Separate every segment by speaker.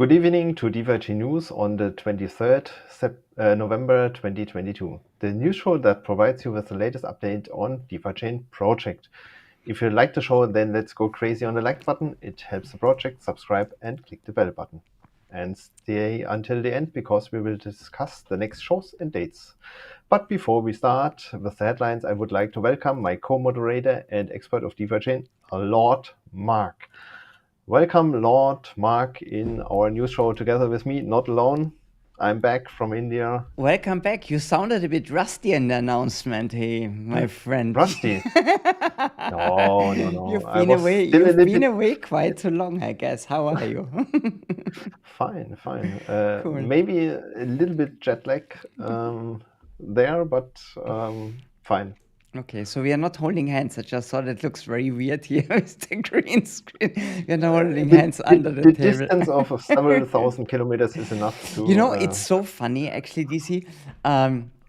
Speaker 1: Good evening to DeFiChain News on the 23rd November 2022, the news show that provides you with the latest update on DeFiChain project. If you like the show, then let's go crazy on the like button. It helps the project. Subscribe and click the bell button. And stay until the end because we will discuss the next shows and dates. But before we start with the headlines, I would like to welcome my co-moderator and expert of DeFiChain, Lord Mark. Welcome, Lord Mark, in our news show together with me, not alone. I'm back from India.
Speaker 2: Welcome back. You sounded a bit rusty in the announcement, hey, my friend.
Speaker 1: Rusty? No.
Speaker 2: You've been away quite too long, I guess. How are you?
Speaker 1: Fine.
Speaker 2: Cool.
Speaker 1: Maybe a little bit jet lag there, but fine.
Speaker 2: Okay, so we are not holding hands. I just thought it looks very weird here with the green screen. We are not holding hands under the table.
Speaker 1: The distance of several thousand kilometers is enough to...
Speaker 2: it's so funny, actually, DC.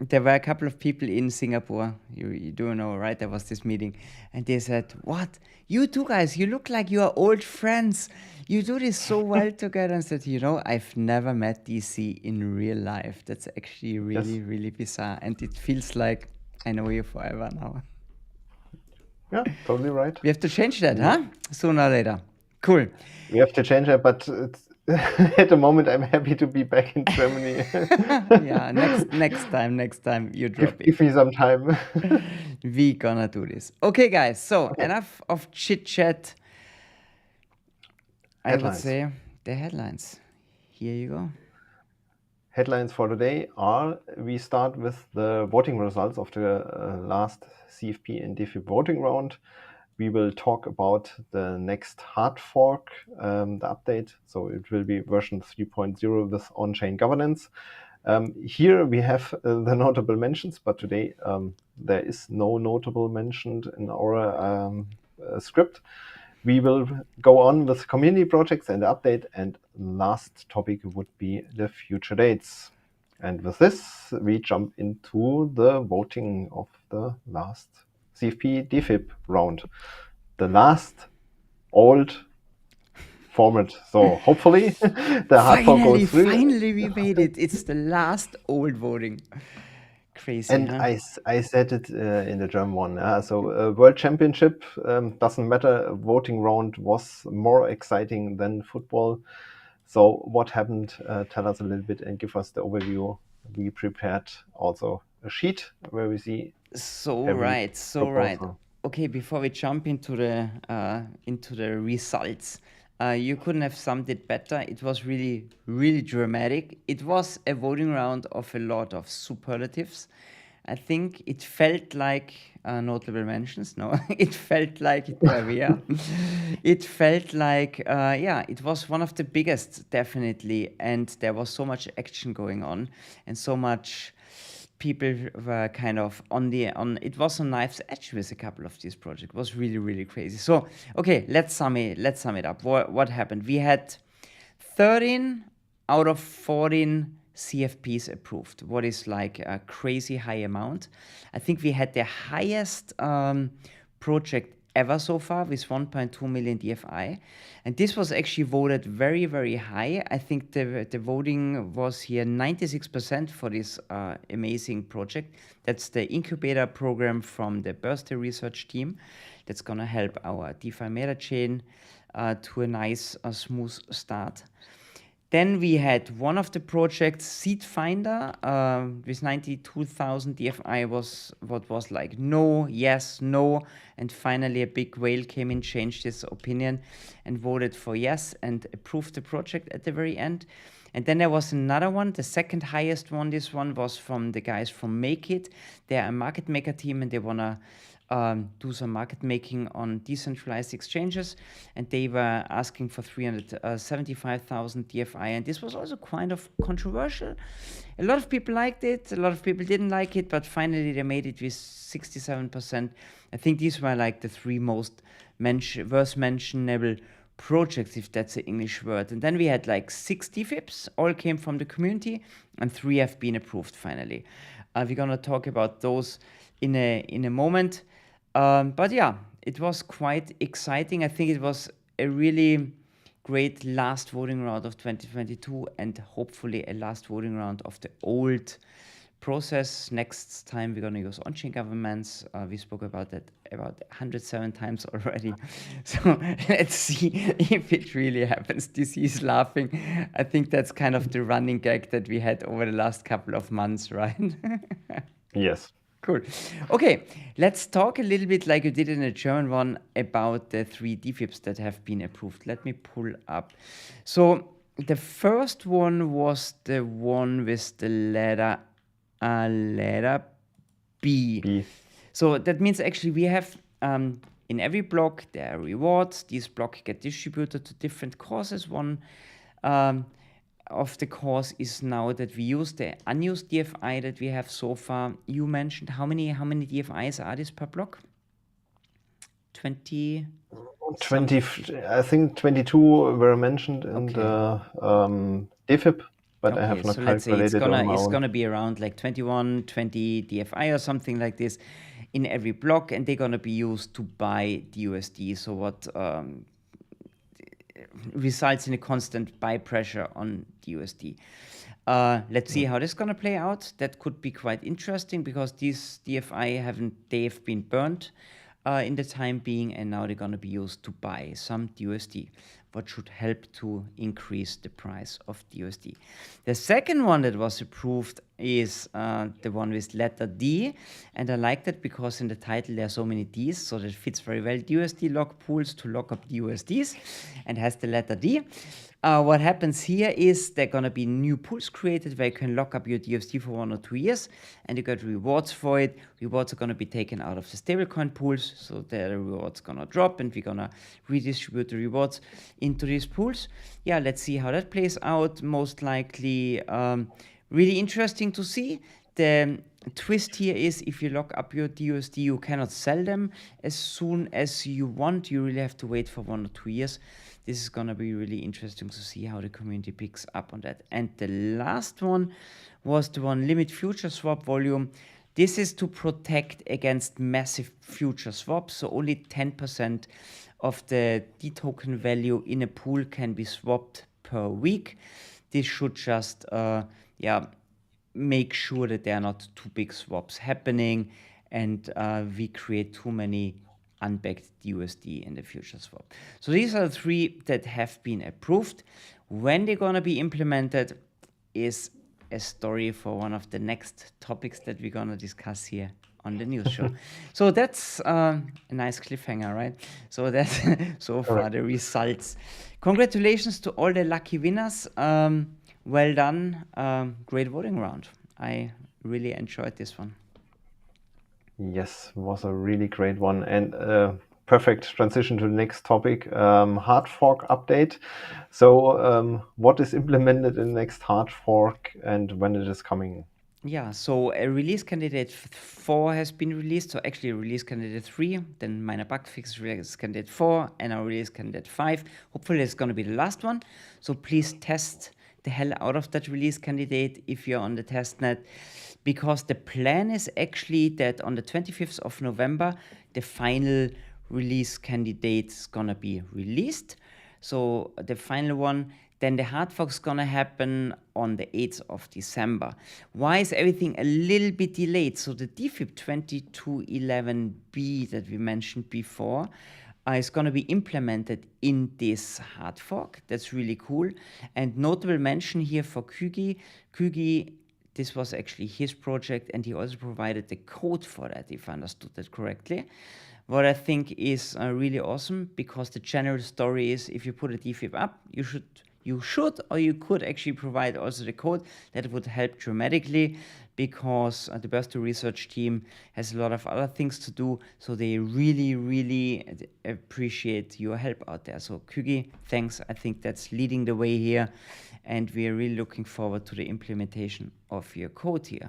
Speaker 2: There were a couple of people in Singapore. You do know, right? There was this meeting. And they said, what? You two guys, you look like you are old friends. You do this so well together. And I said, I've never met DC in real life. That's actually really bizarre. And it feels like I know you forever now.
Speaker 1: Yeah, totally right.
Speaker 2: We have to change that, huh? Sooner or later. Cool.
Speaker 1: We have to change it, but at the moment I'm happy to be back in Germany.
Speaker 2: Yeah, next time you drop it.
Speaker 1: Give me some time.
Speaker 2: We gonna do this. Okay, guys. So enough of chit chat. I would say the headlines. Here you go.
Speaker 1: Headlines for today are, we start with the voting results of the last CFP and DeFi voting round. We will talk about the next hard fork, the update. So it will be version 3.0 with on-chain governance. Here we have the notable mentions, but today there is no notable mentioned in our script. We will go on with community projects and the update, and last topic would be the future dates. And with this, we jump into the voting of the last CFP DFIP round. The last old format. So hopefully the hard fork goes through.
Speaker 2: Finally we made it. It's the last old voting. Crazy,
Speaker 1: and
Speaker 2: huh?
Speaker 1: I said it in the German one. So World Championship doesn't matter. A voting round was more exciting than football. So what happened? Tell us a little bit and give us the overview. We prepared also a sheet where we see.
Speaker 2: So right. Okay, before we jump into the results. You couldn't have summed it better. It was really dramatic. It was a voting round of a lot of superlatives. I think it felt like notable mentions. No, it felt like it felt like it was one of the biggest, definitely. And there was so much action going on, and so much people were kind of it was on knife's edge with a couple of these projects. It was really crazy. So okay, let's sum it up. What happened? We had 13 out of 14 CFPs approved, what is like a crazy high amount. I think we had the highest project ever so far with 1.2 million DFI, and this was actually voted very high. I think the voting was here 96% for this amazing project. That's the incubator program from the Birthday research team that's gonna help our DeFi meta chain to a nice smooth start. Then we had one of the projects, Seed Finder, with 92,000 DFI was like no, yes, no. And finally a big whale came in, changed his opinion and voted for yes and approved the project at the very end. And then there was another one, the second highest one. This one was from the guys from Make It. They're a market maker team and they want to do some market making on decentralized exchanges, and they were asking for 375,000 DFI, and this was also kind of controversial. A lot of people liked it, a lot of people didn't like it, but finally they made it with 67%. I think these were like the three most worst mentionable projects, if that's the English word. And then we had like 6 DFIPs, all came from the community, and 3 have been approved finally. We're gonna talk about those in a moment. But yeah, it was quite exciting. I think it was a really great last voting round of 2022 and hopefully a last voting round of the old process. Next time we're going to use on-chain governments. We spoke about that about 107 times already. So let's see if it really happens. DC is laughing. I think that's kind of the running gag that we had over the last couple of months, right?
Speaker 1: Yes.
Speaker 2: Cool. Okay, let's talk a little bit like you did in the German one about the 3 DFIPs that have been approved. Let me pull up. So the first one was the one with the letter B. So that means actually we have in every block there are rewards. These blocks get distributed to different causes. One of the cause is now that we use the unused DFI that we have so far. You mentioned how many DFIs are this per block?
Speaker 1: 20, I think 22 were mentioned in the DFIP, but I have not calculated on my own.
Speaker 2: It's gonna be around like 21, 20 DFI or something like this in every block, and they're gonna be used to buy DUSD. So what results in a constant buy pressure on DUSD. Let's see how this is gonna play out. That could be quite interesting because these DFI they've been burnt in the time being, and now they're gonna be used to buy some DUSD, what should help to increase the price of DUSD. The second one that was approved is the one with letter D, and I like that because in the title there are so many Ds, so that fits very well. DUSD lock pools to lock up DUSDs, and has the letter D. What happens here is there are going to be new pools created where you can lock up your DUSD for 1 or 2 years, and you get rewards for it. Rewards are going to be taken out of the stablecoin pools, so the rewards going to drop, and we're going to redistribute the rewards into these pools. Yeah, let's see how that plays out. Most likely really interesting to see. The twist here is if you lock up your DUSD, you cannot sell them as soon as you want. You really have to wait for 1 or 2 years. This is going to be really interesting to see how the community picks up on that. And the last one was the one limit future swap volume. This is to protect against massive future swaps. So only 10% of the D token value in a pool can be swapped per week. This should just make sure that there are not too big swaps happening, and we create too many unbacked DUSD in the future swap. So these are the 3 that have been approved. When they're going to be implemented is a story for one of the next topics that we're going to discuss here on the news show. So that's a nice cliffhanger, right? So that's so far the results. Congratulations to all the lucky winners. Well done. Great voting round. I really enjoyed this one.
Speaker 1: Yes, was a really great one, and perfect transition to the next topic, hard fork update. So what is implemented in the next hard fork and when it is coming?
Speaker 2: Yeah, so a release candidate 4 has been released. So actually release candidate 3, then minor bug fix release candidate 4, and our release candidate 5. Hopefully it's going to be the last one. So please test the hell out of that release candidate if you're on the testnet, because the plan is actually that on the 25th of November, the final release candidate is gonna be released. So the final one, then the hard fork is gonna happen on the 8th of December. Why is everything a little bit delayed? So the DFIP 2211B that we mentioned before is going to be implemented in this hard fork. That's really cool. And notable mention here for Kügi. Kügi, this was actually his project, and he also provided the code for that, if I understood that correctly. What I think is really awesome, because the general story is if you put a DFIP up, you should or you could actually provide also the code. That would help dramatically, because the Burst2 research team has a lot of other things to do, so they really, really appreciate your help out there. So Kügi, thanks. I think that's leading the way here, and we are really looking forward to the implementation of your code here.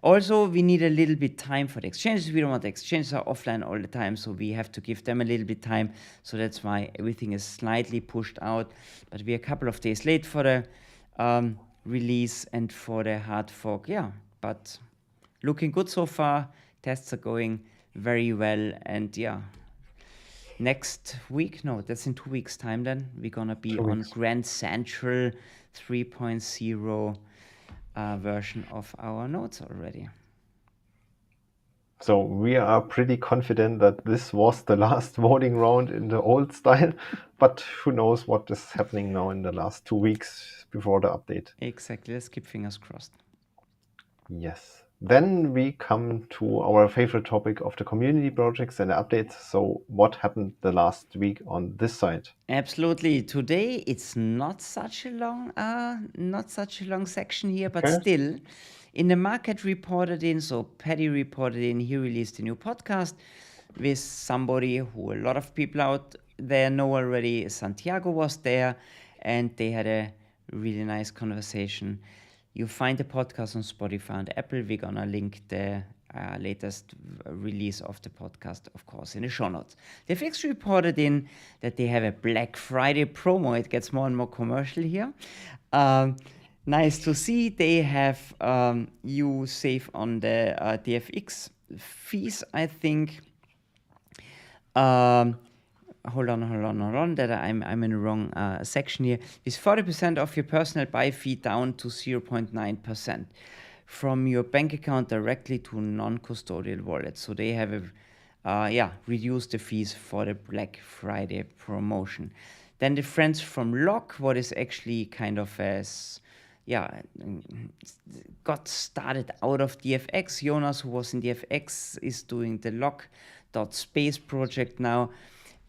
Speaker 2: Also, we need a little bit time for the exchanges. We don't want the exchanges are offline all the time, so we have to give them a little bit time. So that's why everything is slightly pushed out. But we're a couple of days late for the release and for the hard fork. Yeah, but looking good so far. Tests are going very well, and yeah, next week, no, that's in 2 weeks time then, we're going to be on Grand Central 3.0 version of our nodes already.
Speaker 1: So we are pretty confident that this was the last voting round in the old style, but who knows what is happening now in the last 2 weeks before the update.
Speaker 2: Exactly. Let's keep fingers crossed.
Speaker 1: Yes. Then we come to our favorite topic of the community projects and updates. So what happened the last week on this side?
Speaker 2: Absolutely. Today it's not such a long section here, but still, InTheMarket reported in. So Paddy reported in. He released a new podcast with somebody who a lot of people out there know already. Santiago was there, and they had a really nice conversation. You find the podcast on Spotify and Apple. We're gonna link the latest release of the podcast, of course, in the show notes. DeFix reported in that they have a Black Friday promo. It gets more and more commercial here. Nice to see. They have you save on the DFX fees, I think. Hold on. That I'm in the wrong section here. Is 40% of your personal buy fee down to 0.9% from your bank account directly to non-custodial wallet. So they have reduced the fees for the Black Friday promotion. Then the friends from Lock, what is actually kind of got started out of DFX. Jonas, who was in DFX, is doing the Lock.space project now.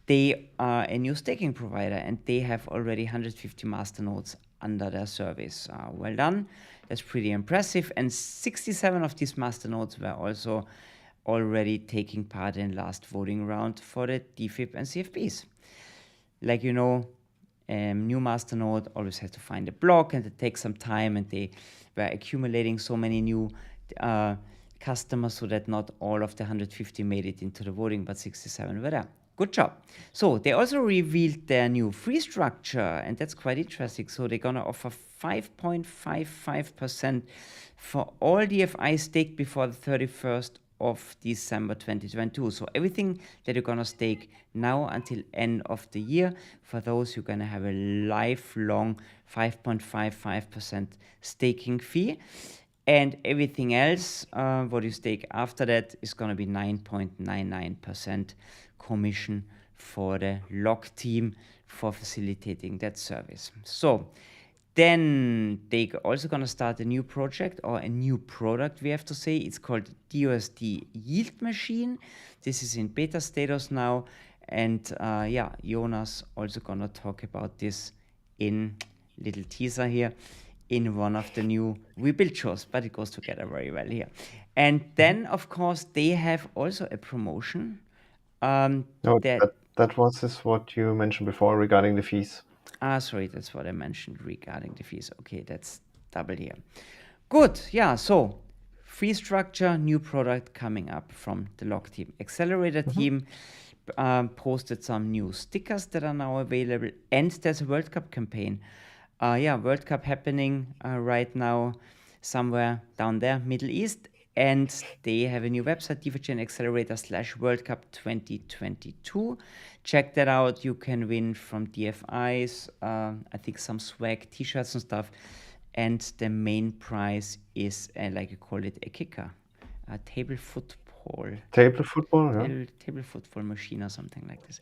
Speaker 2: They are a new staking provider, and they have already 150 masternodes under their service. Well done. That's pretty impressive. And 67 of these masternodes were also already taking part in last voting round for the DFIP and CFPs. Like you know, new masternode always has to find a block, and it takes some time, and they were accumulating so many new customers so that not all of the 150 made it into the voting, but 67 were there. Good job. So they also revealed their new fee structure, and that's quite interesting. So they're going to offer 5.55% for all DFI stake before the 31st of December 2022. So everything that you're going to stake now until end of the year, for those you're going to have a lifelong 5.55% staking fee. And everything else, what you stake after that, is going to be 9.99% commission for the Lock team for facilitating that service. So then they also going to start a new project, or a new product, we have to say. It's called DUSD Yield Machine. This is in beta status now. And Jonas also going to talk about this in little teaser here in one of the new rebuild shows, but it goes together very well here. And then, of course, they have also a promotion.
Speaker 1: That was what you mentioned before regarding the fees.
Speaker 2: Sorry, that's what I mentioned regarding the fees. Okay, that's double here. Good, yeah, so fee structure, new product coming up from the Lock team. Accelerator team posted some new stickers that are now available, and there's a World Cup campaign. World Cup happening right now somewhere down there, Middle East, and they have a new website, DeFiChain Accelerator /World Cup 2022. Check that out. You can win from DFIs, I think some swag, t-shirts and stuff, and the main prize is, like you call it, a kicker, a table football,
Speaker 1: table football
Speaker 2: machine or something like this.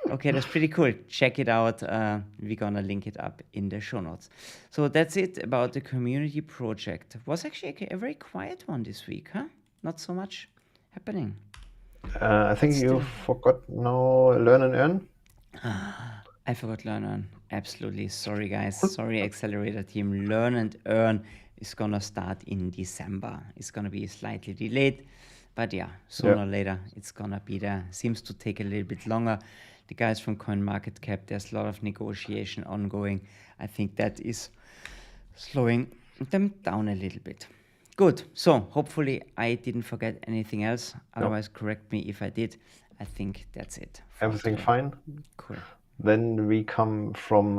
Speaker 2: Okay, that's pretty cool. Check it out. We're gonna link it up in the show notes. So that's it about the community project. It was actually a very quiet one this week, huh? Not so much happening.
Speaker 1: I think you forgot now Learn and Earn.
Speaker 2: I forgot Learn and Earn. Absolutely. Sorry, guys. Sorry, Accelerator team. Learn and Earn is gonna start in December. It's gonna be slightly delayed. But sooner or later, it's going to be there. Seems to take a little bit longer. The guys from CoinMarketCap, there's a lot of negotiation ongoing. I think that is slowing them down a little bit. Good. So hopefully I didn't forget anything else. Otherwise, correct me if I did. I think that's it.
Speaker 1: Everything fine?
Speaker 2: Cool.
Speaker 1: Then we come from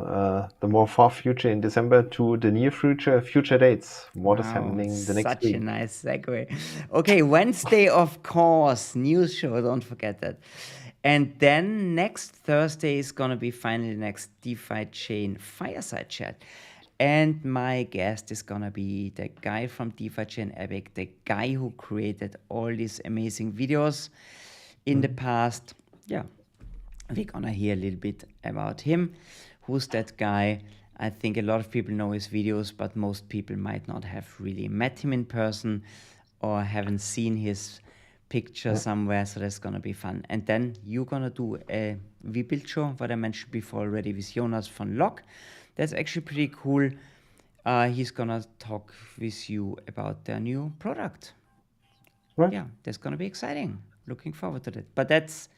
Speaker 1: the more far future in December to the near future dates. What is happening the next week?
Speaker 2: Such a nice segue. Okay, Wednesday, of course, news show, don't forget that. And then next Thursday is going to be finally the next DeFiChain fireside chat. And my guest is going to be the guy from DeFiChain Epic, the guy who created all these amazing videos in the past. Yeah, we're going to hear a little bit about him. Who's that guy? I think a lot of people know his videos, but most people might not have really met him in person or haven't seen his picture somewhere, so that's gonna be fun. And then you're gonna do a V-Build show, what I mentioned before already, with Jonas von Lock. That's actually pretty cool. He's gonna talk with you about their new product.
Speaker 1: Right.
Speaker 2: Yeah, that's gonna be exciting. Looking forward to that. But that's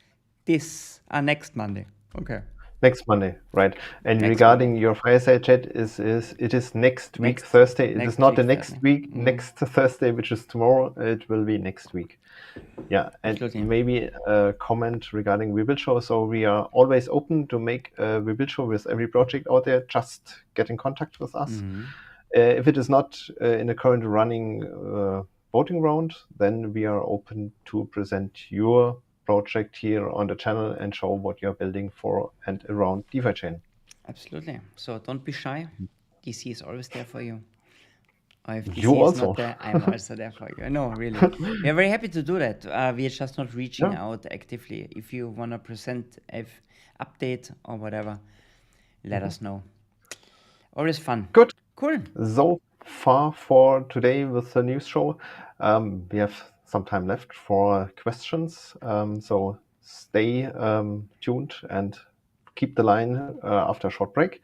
Speaker 2: next Monday. Okay.
Speaker 1: Next Monday, right? And
Speaker 2: Next
Speaker 1: regarding
Speaker 2: Monday.
Speaker 1: your fireside chat, it is next week
Speaker 2: Next-
Speaker 1: Thursday. It
Speaker 2: next
Speaker 1: is not
Speaker 2: week
Speaker 1: the next
Speaker 2: Thursday.
Speaker 1: week, next Thursday, which is tomorrow. It will be next week. Yeah, and
Speaker 2: Absolutely.
Speaker 1: maybe a comment regarding Webuild Show. So we are always open to make a Webuild Show with every project out there. Just get in contact with us. If it is not in the current running voting round, then we are open to present your project here on the channel and show what you're building for and around DeFiChain.
Speaker 2: Absolutely. So don't be shy. DC is always there for you. Or if DC
Speaker 1: You
Speaker 2: is
Speaker 1: also.
Speaker 2: not there, I'm also there for you. No, really. We are very happy to do that. We are just not reaching out actively. If you want to present an update or whatever, let us know. Always fun.
Speaker 1: Good.
Speaker 2: Cool.
Speaker 1: So far for today with the news show. We have some time left for questions. So stay tuned and keep the line after a short break.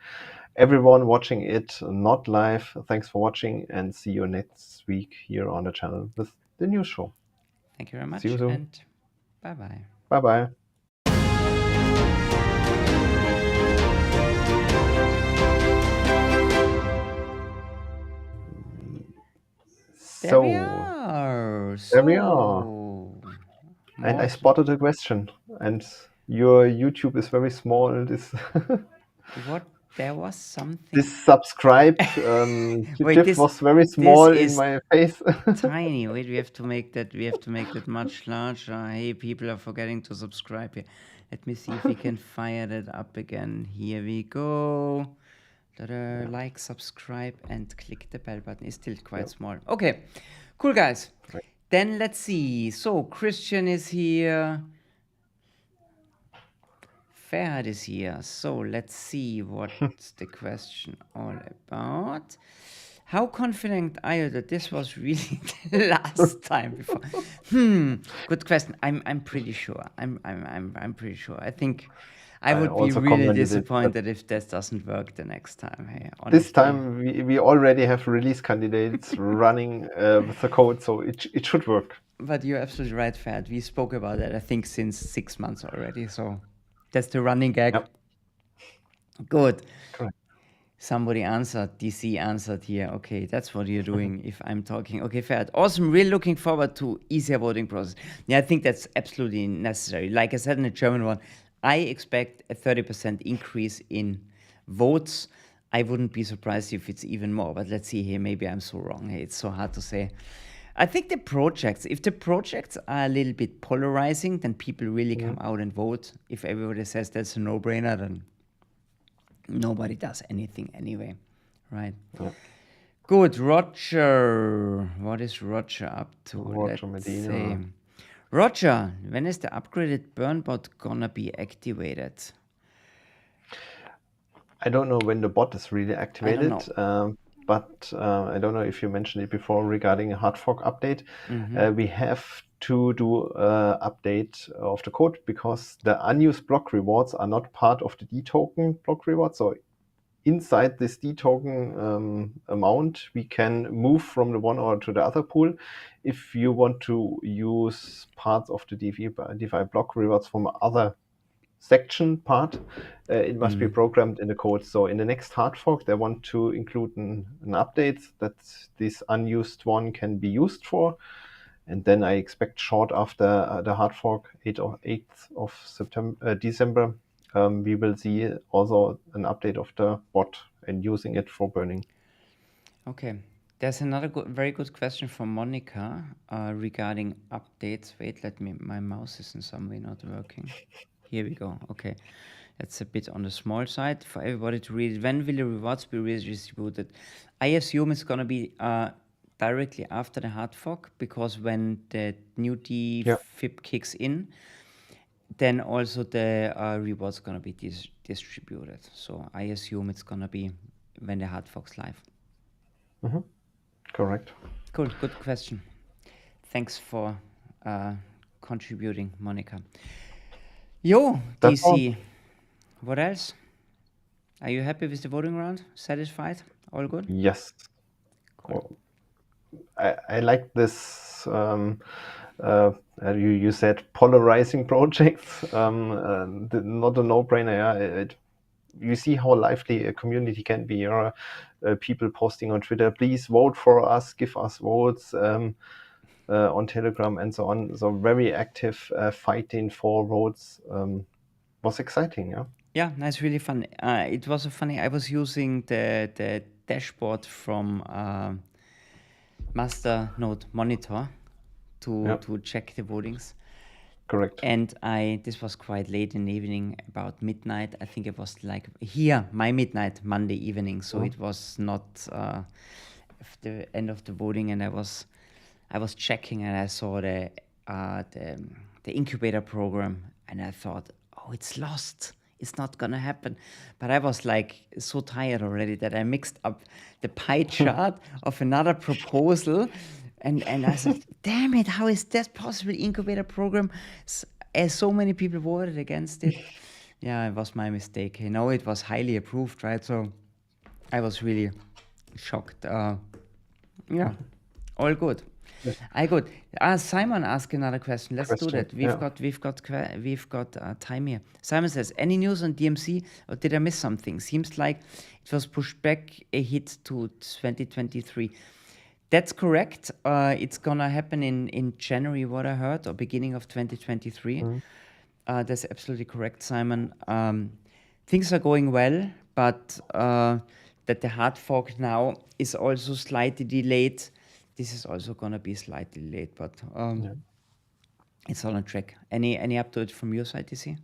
Speaker 1: Everyone watching it not live, thanks for watching and see you next week here on the channel with the news show.
Speaker 2: Thank you very much.
Speaker 1: See you soon.
Speaker 2: And bye-bye.
Speaker 1: Bye-bye.
Speaker 2: There we are.
Speaker 1: There we are. And I spotted a question. And your YouTube is very small.
Speaker 2: What? There was something.
Speaker 1: This subscribe GIF was very small in my face.
Speaker 2: Tiny. Wait, we have to make that. We have to make that much larger. Hey, people are forgetting to subscribe here. Let me see if we can fire that up again. Here we go. Like, subscribe, and click the bell button. It's still quite small. Okay, cool, guys. Right. Then let's see. So Christian is here. Ferhat is here. So let's see what's the question all about. How confident are you that this was really the last time before? Good question. I'm pretty sure. I'm pretty sure. I think I would be really disappointed if this doesn't work the next time. Hey,
Speaker 1: this time we already have release candidates running with the code, so it should work.
Speaker 2: But you're absolutely right, Ferhat. We spoke about that, I think, since 6 months already. So that's the running gag. Yep. Good.
Speaker 1: Correct.
Speaker 2: Somebody answered. DC answered here. Okay, that's what you're doing if I'm talking. Okay, Ferhat. Awesome. Really looking forward to easier voting process. Yeah, I think that's absolutely necessary. Like I said in the German one, I expect a 30% increase in votes. I wouldn't be surprised if it's even more, but let's see here. Maybe I'm so wrong. Hey, it's so hard to say. I think the projects, if the projects are a little bit polarizing, then people really come out and vote. If everybody says that's a no-brainer, then nobody does anything anyway, right? Yeah. Good. Roger. What is Roger up to?
Speaker 1: Roger Medina.
Speaker 2: Say. Roger, when is the upgraded burn bot gonna be activated?
Speaker 1: I don't know when the bot is really activated, but I don't know if you mentioned it before regarding a hard fork update. We have to do an update of the code because the unused block rewards are not part of the D token block reward. So inside this D token amount, we can move from the one or to the other pool. If you want to use parts of the DeFi block rewards from other section part, it must be programmed in the code. So in the next hard fork, they want to include an update that this unused one can be used for. And then I expect short after the hard fork, 8th of December, we will see also an update of the bot and using it for burning.
Speaker 2: Okay. There's another very good question from Monica regarding updates. Wait, my mouse is in some way not working. Here we go. Okay. That's a bit on the small side for everybody to read. When will the rewards be redistributed? I assume it's going to be directly after the hard fork, because when the new DFIP kicks in, then also the rewards going to be distributed. So I assume it's going to be when the hard fork's live.
Speaker 1: Correct.
Speaker 2: Cool. Good question. Thanks for contributing, Monica. Yo,
Speaker 1: That's all.
Speaker 2: DC. What else? Are you happy with the voting round? Satisfied? All good?
Speaker 1: Yes.
Speaker 2: Cool.
Speaker 1: I like this. You said polarizing projects. Not a no-brainer. Yeah. You see how lively a community can be. People posting on Twitter, please vote for us, give us votes. On Telegram and so on. So very active fighting for votes. Was exciting. Yeah.
Speaker 2: Yeah, that's really fun. It was funny. I was using the dashboard from Masternode monitor to check the votings.
Speaker 1: Correct.
Speaker 2: And this was quite late in the evening, about midnight. I think it was like here, my midnight, Monday evening. So it was not the end of the voting, and I was checking, and I saw the incubator program, and I thought, oh, it's lost. It's not gonna happen. But I was like so tired already that I mixed up the pie chart of another proposal. And I said, damn it, how is that possible? Incubator program, as so many people voted against it. Yeah, it was my mistake. You know, it was highly approved, right? So I was really shocked. Yeah, all good. I good. Simon asked another question. Let's do that. We've got time here. Simon says, any news on DMC, or did I miss something? Seems like it was pushed back a hit to 2023. That's correct. It's gonna happen in January, what I heard, or beginning of 2023. That's absolutely correct, Simon. Things are going well, but that the hard fork now is also slightly delayed. This is also gonna be slightly late, but it's all on track. Any update from your side, DC?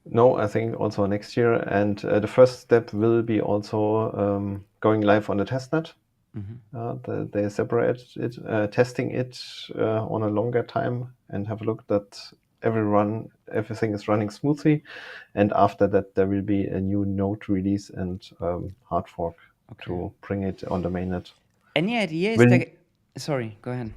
Speaker 1: No, I think also next year, and the first step will be also going live on the testnet. They separate it, testing it on a longer time, and have a look that everything is running smoothly. And after that, there will be a new node release and hard fork to bring it on the mainnet.
Speaker 2: Any idea? Sorry, go ahead.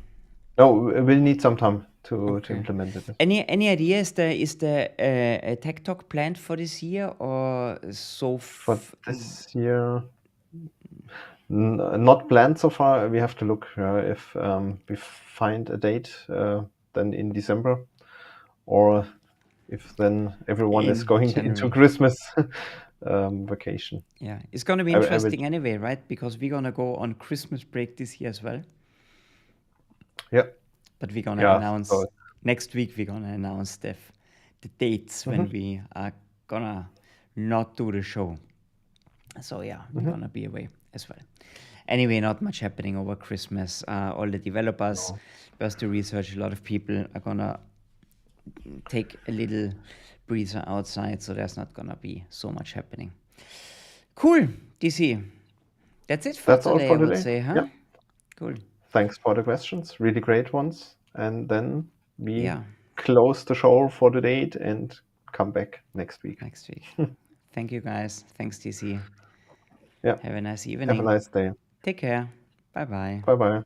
Speaker 1: No, we'll need some time to implement it.
Speaker 2: Any idea? Is there a tech talk planned for this year, or so?
Speaker 1: For this year, not planned so far. We have to look if we find a date then in December, or if then everyone is going into Christmas vacation.
Speaker 2: Yeah, it's going to be interesting anyway, right? Because we're going to go on Christmas break this year as well.
Speaker 1: Yeah.
Speaker 2: But we're going to announce next week, we're going to announce the dates when we are going to not do the show. So yeah, we're going to be away as well. Anyway, not much happening over Christmas. All the developers, first to research, a lot of people are going to take a little breather outside, so there's not going to be so much happening. Cool, DC. That's it for today, I would say, huh?
Speaker 1: Yeah.
Speaker 2: Cool.
Speaker 1: Thanks for the questions. Really great ones. And then we close the show for the date and come back next week.
Speaker 2: Thank you, guys. Thanks, DC.
Speaker 1: Yeah.
Speaker 2: Have a nice evening.
Speaker 1: Have a nice day.
Speaker 2: Take care. Bye-bye.
Speaker 1: Bye-bye.